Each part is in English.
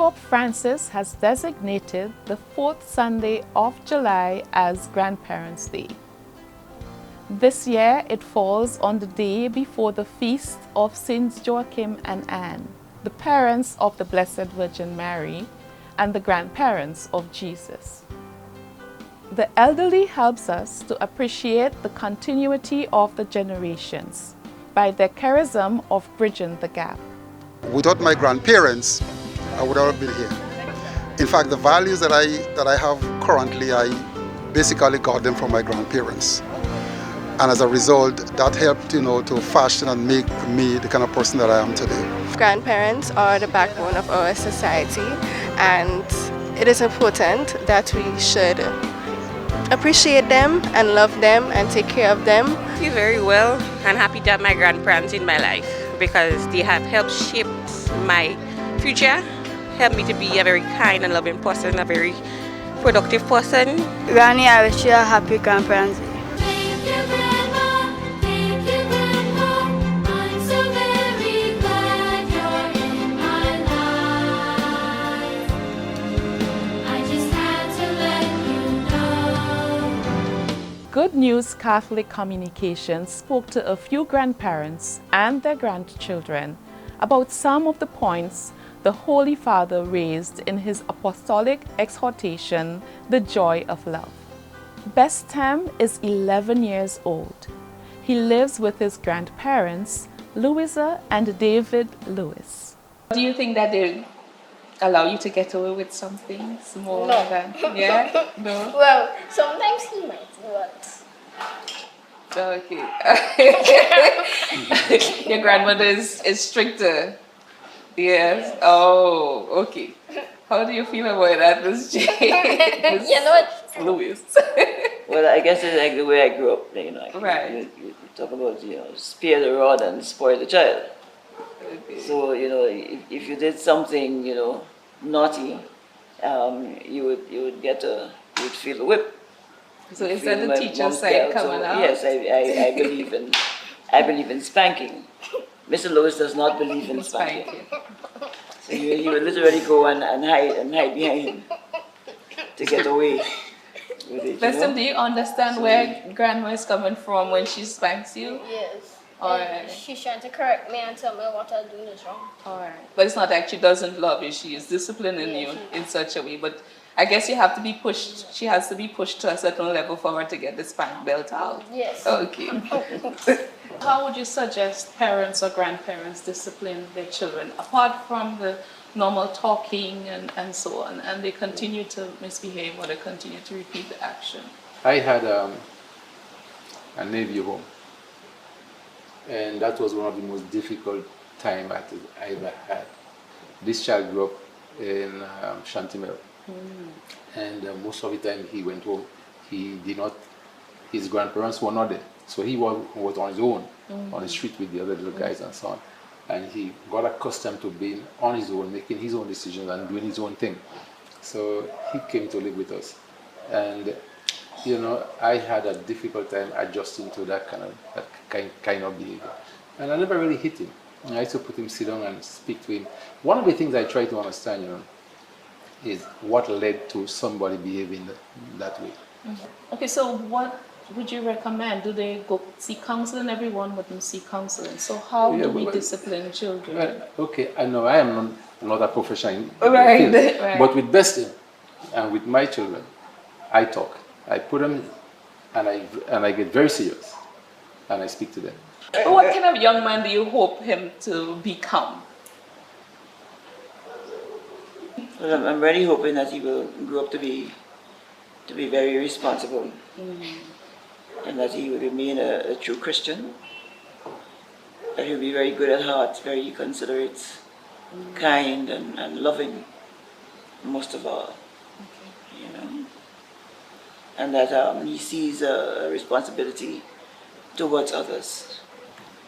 Pope Francis has designated the fourth Sunday of July as Grandparents' Day. This year it falls on the day before the feast of Saints Joachim and Anne, the parents of the Blessed Virgin Mary and the grandparents of Jesus. The elderly helps us to appreciate the continuity of the generations by their charism of bridging the gap. Without my grandparents, I would not have been here. In fact, the values that I have currently, I basically got them from my grandparents. And as a result, that helped, to fashion and make me the kind of person that I am today. Grandparents are the backbone of our society, and it is important that we should appreciate them and love them and take care of them. I feel very well and happy to have my grandparents in my life because they have helped shape my future, helped me to be a very kind and loving person, a very productive person. Granny, I wish you a happy Grandparents' Day. Thank you, Grandma. Thank you, Grandma. I'm so very glad you're in my life. I just had to let you know. Good News Catholic Communications spoke to a few grandparents and their grandchildren about some of the points the Holy Father raised in his apostolic exhortation, The Joy of Love. Bestem is 11 years old. He lives with his grandparents, Louisa and David Lewis. Do you think that they allow you to get away with some things more No. than... Yeah? No? Well, sometimes he might, but Okay. Your grandmother is stricter. Yes. Oh, okay. How do you feel about that, Miss J? you know what? Louis. Well, I guess it's like the way I grew up. Right. You talk about, spare the rod and spoil the child. Okay. So, if you did something, naughty, you would feel the whip. So is Feel that the my teacher mom's side belt. coming So, out? yes, I believe in spanking. Mr. Lewis does not believe in spanking. Spanking. So he would literally go and hide behind him to get away with it. Listen, do you understand where grandma is coming from when she spanks you? Yes. Alright. She's trying to correct me and tell me what I'm doing is wrong. Alright. But it's not like she doesn't love you, she is disciplining you in such a way. But I guess you have to be pushed, she has to be pushed to a certain level for her to get the spank belt out. Yes. Okay. How would you suggest parents or grandparents discipline their children, apart from the normal talking and so on, and they continue to misbehave or they continue to repeat the action? I had a nephew home, and that was one of the most difficult time I ever had. This child grew up in Chantimel, and most of the time he went home, his grandparents were not there, so he was on his own, on the street with the other little guys and so on. And he got accustomed to being on his own, making his own decisions and doing his own thing. So he came to live with us. And, I had a difficult time adjusting to that kind of behavior. And I never really hit him. I used to put him sit down and speak to him. One of the things I try to understand, is what led to somebody behaving that way. Okay, so what would you recommend? Do they go seek counseling? Everyone wouldn't seek counseling. So how do we discipline children? Well, okay, I know I am not a professional in the Right, field, right. but with Bestem and with my children, I talk. I put them, and I get very serious, and I speak to them. What kind of young man do you hope him to become? Well, I'm really hoping that he will grow up to be very responsible, and that he will remain a true Christian. That he'll be very good at heart, very considerate, kind, and loving, most of all. And that he sees a responsibility towards others.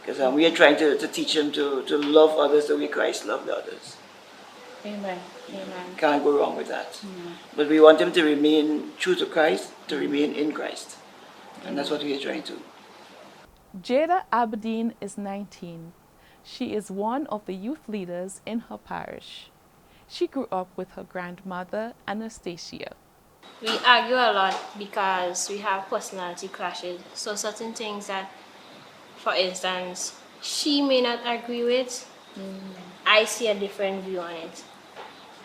Because we are trying to teach him to love others the way Christ loved others. Amen. Amen. Can't go wrong with that. But we want him to remain true to Christ, to remain in Christ. And that's what we are trying to. Jada Aberdeen is 19. She is one of the youth leaders in her parish. She grew up with her grandmother, Anastasia. We argue a lot because we have personality clashes. So certain things that, for instance, she may not agree with, I see a different view on it.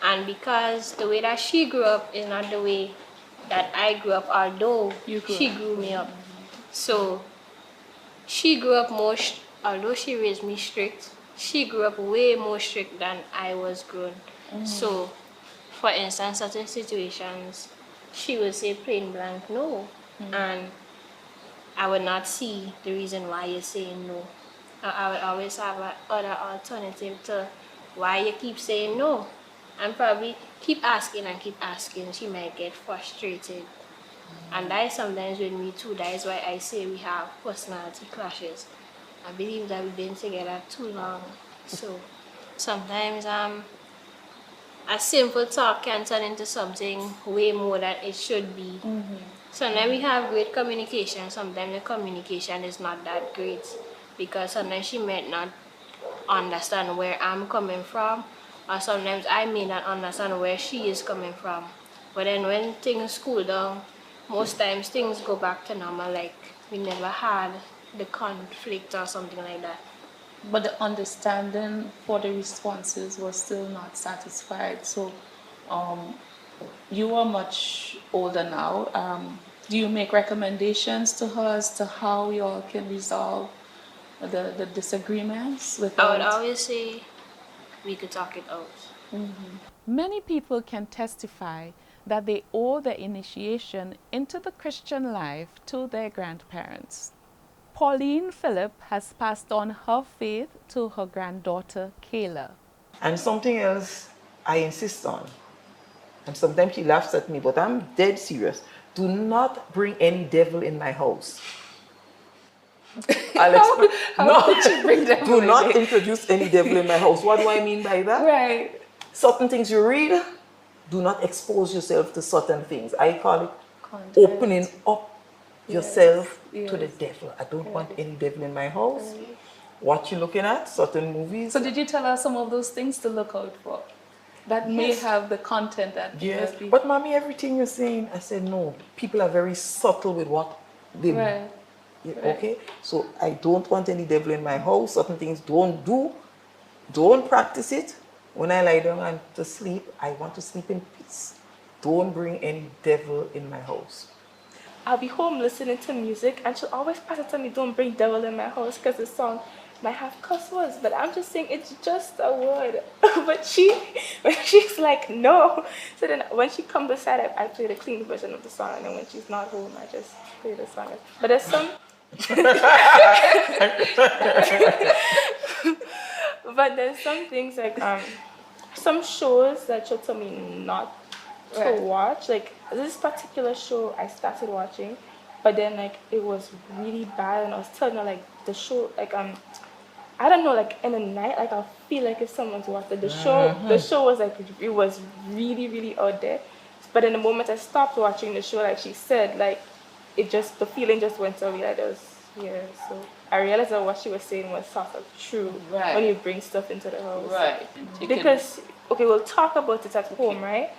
And because the way that she grew up is not the way that I grew up, although she grew me up. So she grew up more, although she raised me strict, she grew up way more strict than I was grown. So, for instance, certain situations, she would say plain blank no, and I would not see the reason why you're saying no. I would always have another alternative to why you keep saying no, and probably keep asking and keep asking. She might get frustrated, and that is sometimes with me too. That is why I say we have personality clashes. I believe that we've been together too long, so sometimes a simple talk can turn into something way more than it should be. Sometimes we have great communication, sometimes the communication is not that great because sometimes she might not understand where I'm coming from, or sometimes I may not understand where she is coming from. But then when things cool down, most times things go back to normal, like we never had the conflict or something like that. But the understanding for the responses was still not satisfied. So you are much older now. Do you make recommendations to her as to how you all can resolve the disagreements I would without... always say we could talk it out. Many people can testify that they owe their initiation into the Christian life to their grandparents. Pauline Phillip has passed on her faith to her granddaughter, Kayla. And something else I insist on, and sometimes she laughs at me, but I'm dead serious. Do not bring any devil in my house. Do not introduce any devil in my house. What do I mean by that? Right. Certain things you read, do not expose yourself to certain things. I call it opening up yourself to the devil. I don't want any devil in my house. What you looking at? Certain movies. So did you tell her some of those things to look out for? That may have the content that Yes, must be... but mommy, everything you're saying, I said no. People are very subtle with what they okay. So I don't want any devil in my house. Certain things don't do, don't practice it. When I lie down and to sleep, I want to sleep in peace. Don't bring any devil in my house. I'll be home listening to music, and she'll always pass it to me, don't bring devil in my house, because the song might have cuss words, but I'm just saying it's just a word. But she's like, no. So then when she comes beside it, I play the clean version of the song, and then when she's not home, I just play the song. But there's some... But there's some things like some shows that she'll tell me not to watch. Like this particular show I started watching, but then like it was really bad, and I was telling her like the show like I don't know, like in the night, like I'll feel like if someone's watched it. The show was like, it was really, really out there. But in the moment I stopped watching the show, like she said, like the feeling just went away. Like so I realized that what she was saying was sort of true when you bring stuff into the house. Right. Because, okay, we'll talk about it at home, right?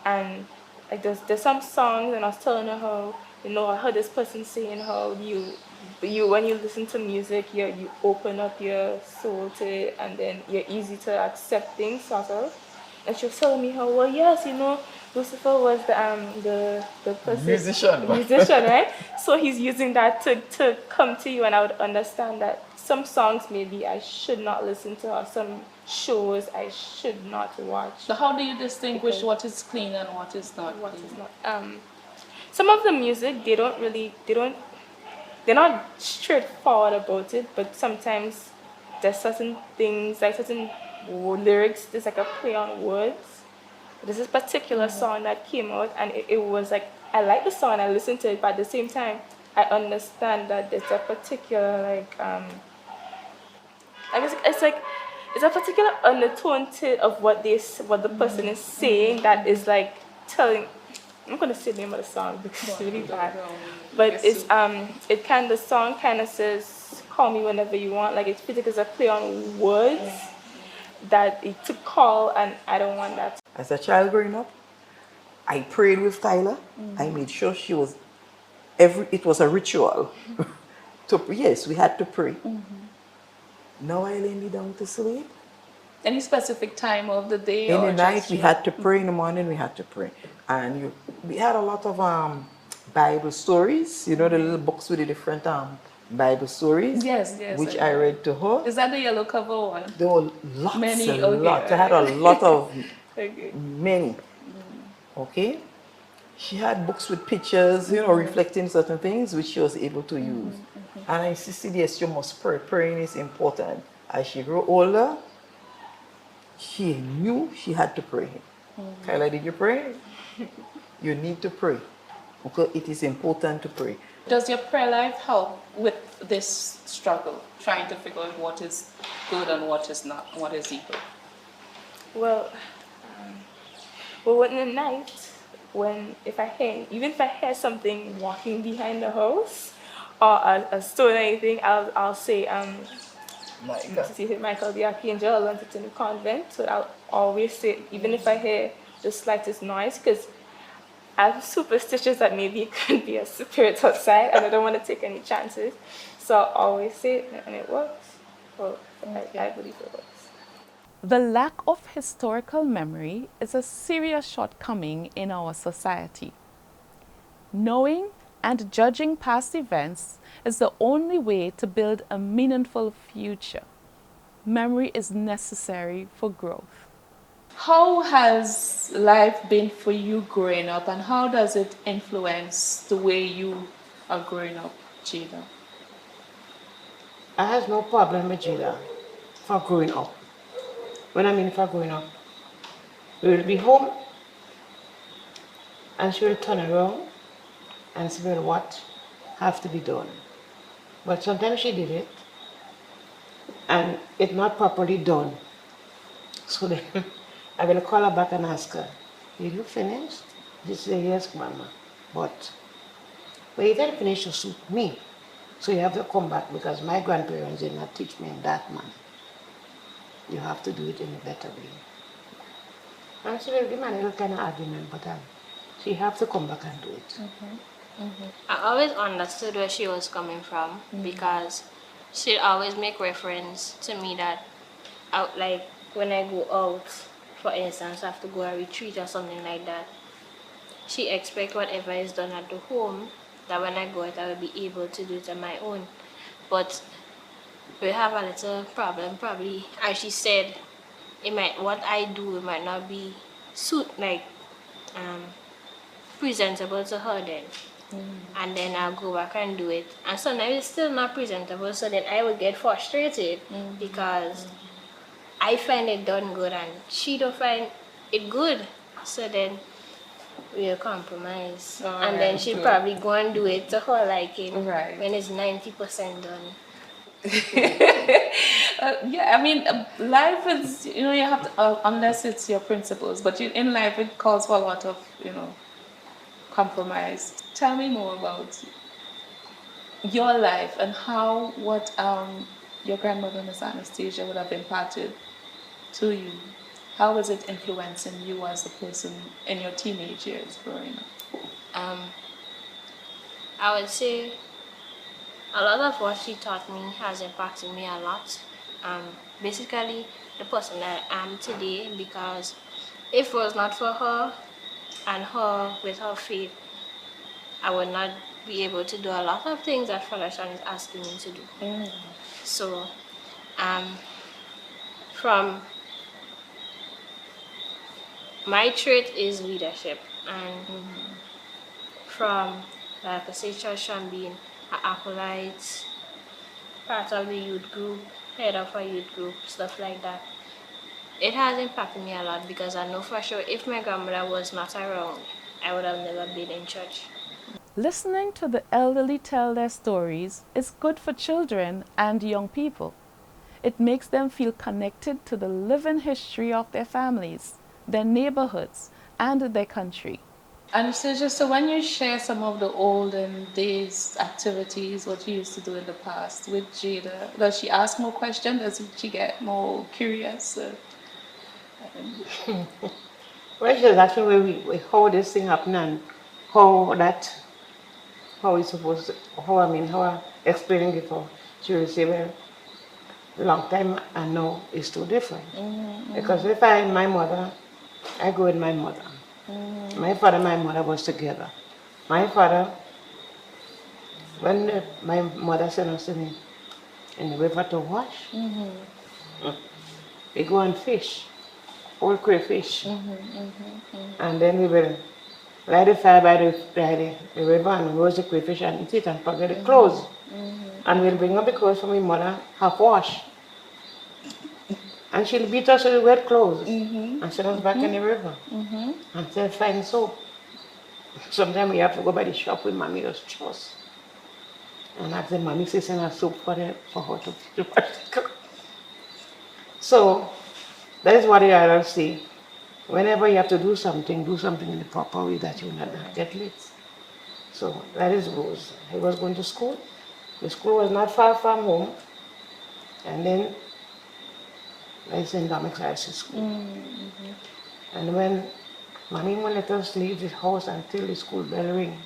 And like there's some songs, and I was telling her how, I heard this person saying how you when you listen to music, you open up your soul to it, and then you're easy to accept things, sort of. And she was telling me how, well, yes, Lucifer was the person, musician, right? So he's using that to come to you, and I would understand that some songs maybe I should not listen to, or some shows I should not watch. So how do you distinguish what is clean and what is not clean? Some of the music, they're not straightforward about it, but sometimes there's certain things, like certain lyrics, there's like a play on words. There's this particular song that came out, and it was like, I like the song and I listened to it, but at the same time, I understand that there's a particular it's a particular undertone of what the person is saying that is like telling. I'm not gonna say the name of the song because it's really bad, but the song kind of says, "Call me whenever you want." Like it's a play on words, that it took call, and I don't want that. As a child growing up, I prayed with Tyler. I made sure she was it was a ritual. Yes, we had to pray. Now I lay me down to sleep. Any specific time of the day? In or the night, just we had to pray. In the morning, we had to pray. And we had a lot of Bible stories. You know, the little books with the different Bible stories. Yes. Which I read to her. Is that the yellow cover one? There were lots Many, and okay, lots. I had a lot of Okay. many. Okay. She had books with pictures, you know, reflecting certain things which she was able to use. And I insisted, yes, you must pray. Praying is important. As she grew older, she knew she had to pray. Kyla, did you pray? You need to pray. Okay, it is important to pray. Does your prayer life help with this struggle, trying to figure out what is good and what is not, what is evil? Well, in the night, even if I hear something walking behind the house, or a stone or anything, I'll say, Michael the Archangel, I learned it in the convent, so I'll always say, even if I hear the slightest noise, because I'm superstitious that maybe it could be a spirit outside, and I don't want to take any chances, so I'll always say it, and it works. Well, I believe it works. The lack of historical memory is a serious shortcoming in our society. Knowing and judging past events is the only way to build a meaningful future. Memory is necessary for growth. How has life been for you growing up, and how does it influence the way you are growing up, Jada? I have no problem with Jada for growing up. When I mean for growing up, we will be home and she will turn around and say, well, what have to be done? But sometimes she did it and it's not properly done. So then I will call her back and ask her, did you finish? She said, yes, Mama. But you didn't finish to suit me. So you have to come back because my grandparents did not teach me in that manner. You have to do it in a better way. And she will give me a little kind of argument, but she have to come back and do it. I always understood where she was coming from because she'd always make reference to me that like when I go out, for instance, I have to go a retreat or something like that. She expects whatever is done at the home, that when I go out, I will be able to do it on my own. But we have a little problem, probably. As she said, what I do might not be presentable to her then. And then I'll go back and do it. And sometimes it's still not presentable, so then I would get frustrated because I find it done good and she don't find it good. So then we'll compromise. And then she'll probably go and do it to her liking when it's 90% done. Yeah, I mean, life is, you have to, unless it's your principles, but in life it calls for a lot of, compromise. Tell me more about your life and what your grandmother, Miss Anastasia, would have imparted to you. How was it influencing you as a person in your teenage years growing up? I would say a lot of what she taught me has impacted me a lot. Basically, the person that I am today, because if it was not for her and her with her faith, I would not be able to do a lot of things that Father Sean is asking me to do. So, from my trait is leadership, and from, like I say, Church Sean being an acolyte, part of the youth group, head of a youth group, stuff like that. It has impacted me a lot because I know for sure if my grandmother was not around, I would have never been in church. Listening to the elderly tell their stories is good for children and young people. It makes them feel connected to the living history of their families, their neighborhoods, and their country. And so when you share some of the olden days activities, what you used to do in the past with Jada, does she ask more questions? Does she get more curious? Well, she was asking how this thing happened and how it's supposed to, how I explaining it for. She will say, well, long time and now it's too different. Because if my mother, I go with my mother. My father and my mother was together. My father, when my mother sent us in the river to wash, we go and fish, old crayfish. And then we will light the fire by the river and roast the crayfish and eat it and forget the clothes. And we'll bring up the clothes from my mother, half washed. And she'll beat us with the wet clothes and send us back in the river until find soap. Sometimes we have to go by the shop with mommy just trust. And ask the mommy to send us soap for her to wash the clothes. So that is what the adults say. Whenever you have to do something in the proper way that you will not get late. So that is Rose. He was going to school. The school was not far from home. And then I sent Dominic High School. And when mommy won't let us leave the house until the school bell ring.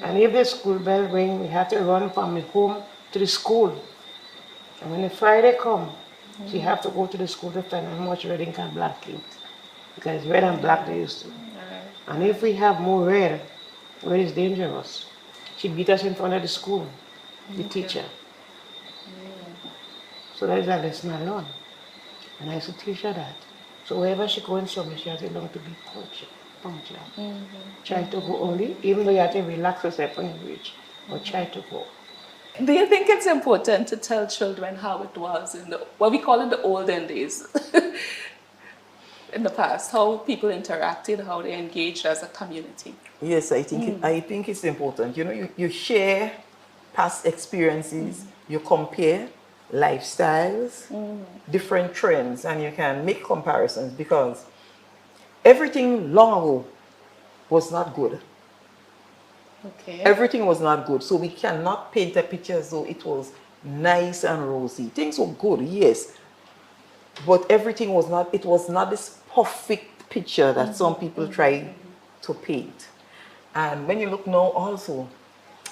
And if the school bell ring, we have to run from the home to the school. And when the Friday come, she have to go to the school to find out how much red ink and black ink. Because red and black they used to. And if we have more red is dangerous. She beat us in front of the school, the teacher. So that is a lesson I learned. And I used to teach her that. So wherever she goes somewhere, she has to learn to be punctual. Try to go early, even though you have to relax yourself when you reach, but try to go. Do you think it's important to tell children how it was in what we call it the olden days? In the past, how people interacted, how they engaged as a community? Yes, I think it's important. You know, you share past experiences, you compare lifestyles, different trends, and you can make comparisons because everything long ago was not good. Okay. Everything was not good, so we cannot paint a picture as though it was nice and rosy. Things were good, yes, but everything was not. It was not this perfect picture that some people try to paint. And when you look now, also,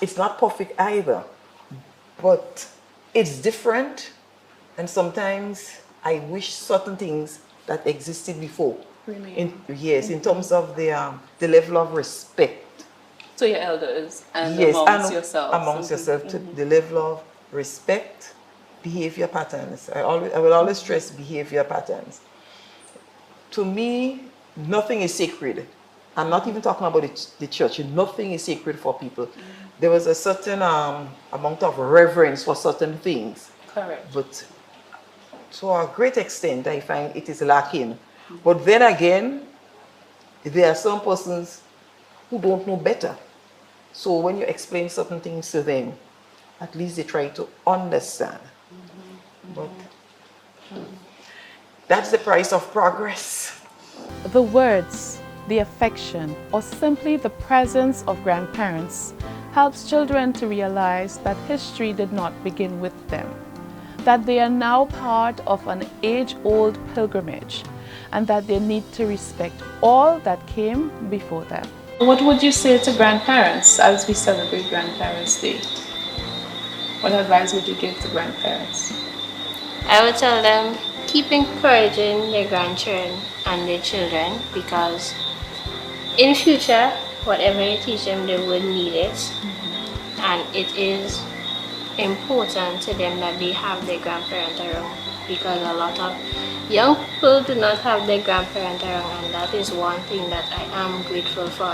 it's not perfect either, but it's different. And sometimes I wish certain things that existed before. Really? In terms of the level of respect. To your elders and Yes, amongst yourselves. amongst yourself, to the level of respect, behavior patterns. I will always stress behavior patterns. To me, nothing is sacred. I'm not even talking about the church. Nothing is sacred for people. There was a certain amount of reverence for certain things. Correct. But to a great extent, I find it is lacking. But then again, there are some persons who don't know better. So when you explain certain things to them, at least they try to understand. But that's the price of progress. The words, the affection, or simply the presence of grandparents helps children to realize that history did not begin with them, that they are now part of an age-old pilgrimage, and that they need to respect all that came before them. What would you say to grandparents as we celebrate Grandparents' Day? What advice would you give to grandparents? I would tell them keep encouraging their grandchildren and their children because in future, whatever you teach them, they will need it. And it is important to them that they have their grandparents around because a lot of young people do not have their grandparents around, and that is one thing that I am grateful for